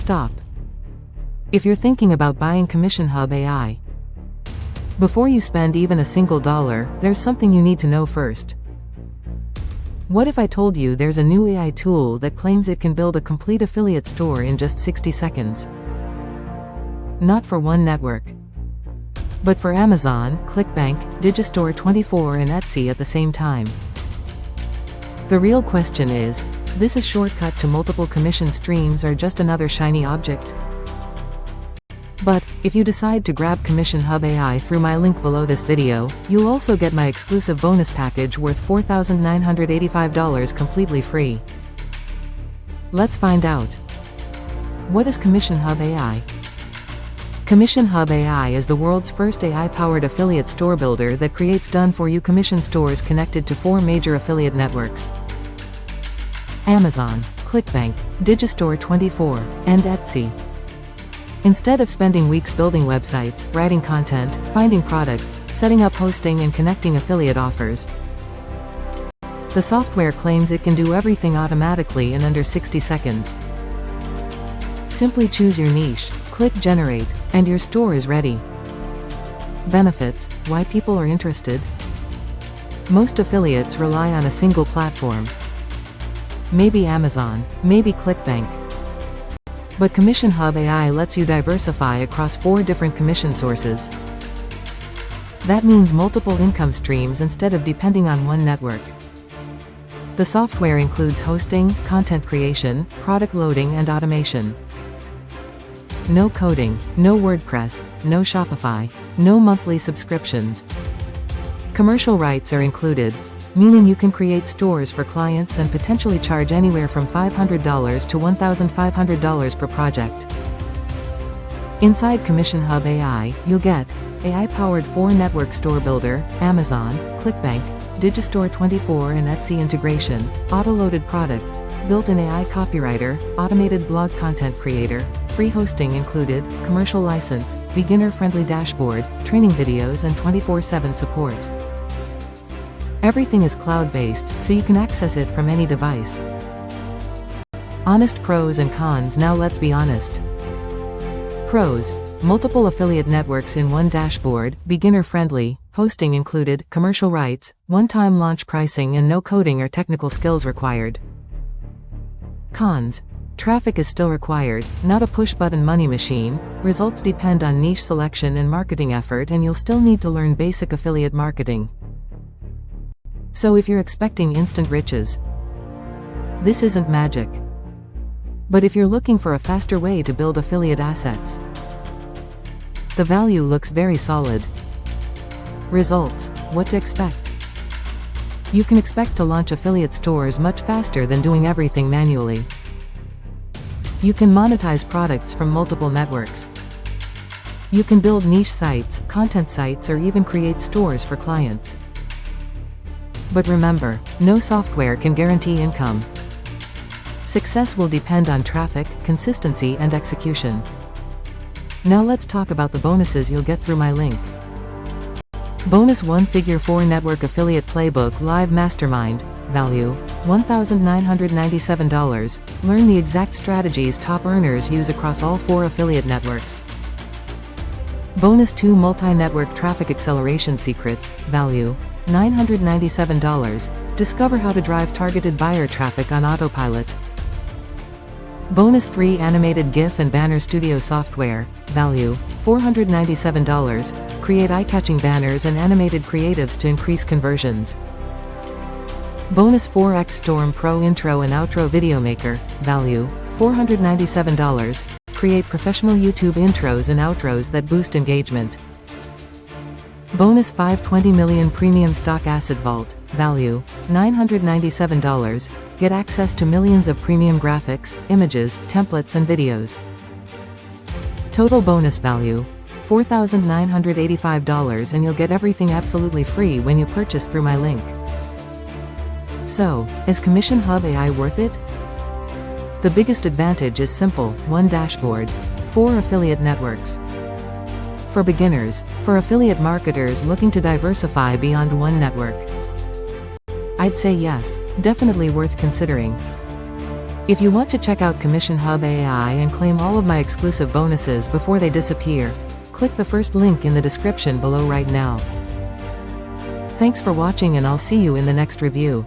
stop. If you're thinking about buying CommissionHub AI, before you spend even a single dollar, there's something you need to know first. What if I told you there's a new AI tool that claims it can build a complete affiliate store in just 60 seconds? Not for one network, but for Amazon, ClickBank, Digistore24 and Etsy at the same time. The real question is, this a shortcut to multiple commission streams or just another shiny object? But, if you decide to grab CommissionHub AI through my link below this video, you'll also get my exclusive bonus package worth $4,985 completely free. Let's find out. What is CommissionHub AI? CommissionHub AI is the world's first AI-powered affiliate store builder that creates done-for-you commission stores connected to 4 major affiliate networks: Amazon, ClickBank, Digistore24, and Etsy. Instead of spending weeks building websites, writing content, finding products, setting up hosting and connecting affiliate offers, the software claims it can do everything automatically in under 60 seconds. Simply choose your niche, click Generate, and your store is ready. Benefits: why people are interested? Most affiliates rely on a single platform. Maybe Amazon, maybe ClickBank. But CommissionHub AI lets you diversify across 4 different commission sources. That means multiple income streams instead of depending on one network. The software includes hosting, content creation, product loading and automation. No coding, no WordPress, no Shopify, no monthly subscriptions. Commercial rights are included, meaning you can create stores for clients and potentially charge anywhere from $500 to $1,500 per project. Inside CommissionHub AI, you'll get AI-powered 4-network store builder, Amazon, ClickBank, Digistore24 and Etsy integration, auto-loaded products, built-in AI copywriter, automated blog content creator, free hosting included, commercial license, beginner-friendly dashboard, training videos and 24/7 support. Everything is cloud-based, so you can access it from any device. Honest pros and cons. Now let's be honest. Pros: multiple affiliate networks in one dashboard, beginner-friendly, hosting included, commercial rights, one-time launch pricing and no coding or technical skills required. Cons: traffic is still required, not a push-button money machine, results depend on niche selection and marketing effort and you'll still need to learn basic affiliate marketing. So if you're expecting instant riches, this isn't magic. But if you're looking for a faster way to build affiliate assets, the value looks very solid. Results: what to expect? You can expect to launch affiliate stores much faster than doing everything manually. You can monetize products from multiple networks. You can build niche sites, content sites or even create stores for clients. But remember, no software can guarantee income. Success will depend on traffic, consistency and execution. Now let's talk about the bonuses you'll get through my link. Bonus 1 Figure 4 Network Affiliate Playbook Live Mastermind. Value: $1,997. Learn the exact strategies top earners use across all 4 affiliate networks. Bonus 2 Multi-Network Traffic Acceleration Secrets. Value: $997. Discover how to drive targeted buyer traffic on autopilot. Bonus 3 Animated GIF and Banner Studio Software. Value: $497. Create eye-catching banners and animated creatives to increase conversions. Bonus 4X Storm Pro Intro and Outro Video Maker. Value: $497. Create professional YouTube intros and outros that boost engagement. Bonus 520 million Premium Stock Asset Vault. Value: $997. Get access to millions of premium graphics, images, templates and videos. Total bonus value: $4,985 and you'll get everything absolutely free when you purchase through my link. So, is CommissionHub AI worth it? The biggest advantage is simple: 1 dashboard, 4 affiliate networks. For beginners, for affiliate marketers looking to diversify beyond one network, I'd say yes, definitely worth considering. If you want to check out CommissionHub AI and claim all of my exclusive bonuses before they disappear, click the first link in the description below right now. Thanks for watching, and I'll see you in the next review.